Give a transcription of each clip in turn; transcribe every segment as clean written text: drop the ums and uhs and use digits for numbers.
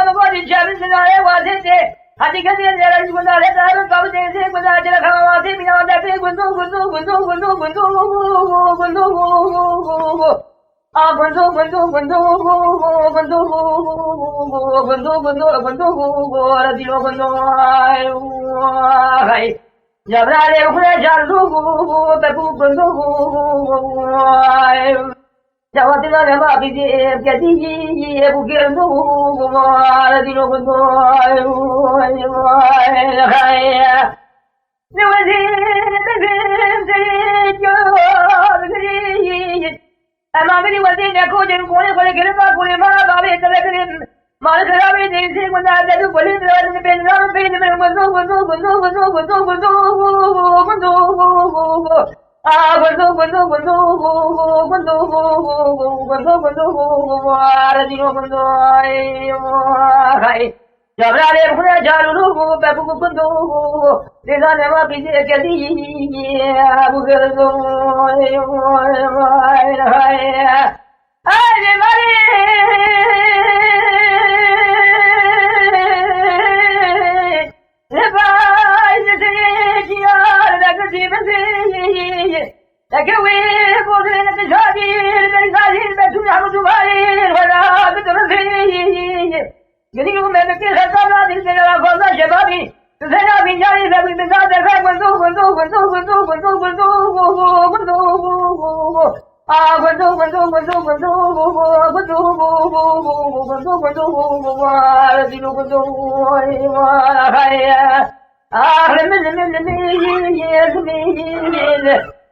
no puede echar en la agua de Así que tiene la segunda letra de los cabos de segunda de la cama de mi nada de cuando ya hablaré una charlu ya va a tener la más que a ti buscando la tiro cuando أما بني ودين يكون يكون كل ما كل ما بعدين تلقين ما نقدر بين زي ما نقدر كل ما بين ما بين من ya hablaré una charlu babu cuando le dan la pide que día buscando ay de mare le vai de tiar da que se vende da que we poder de jadi de salir de tu amo tu vai wala de tu yo digo que me queda toda dice la cosa llevarme se la viña y la viña de cuando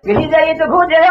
Querida, y tu coche, la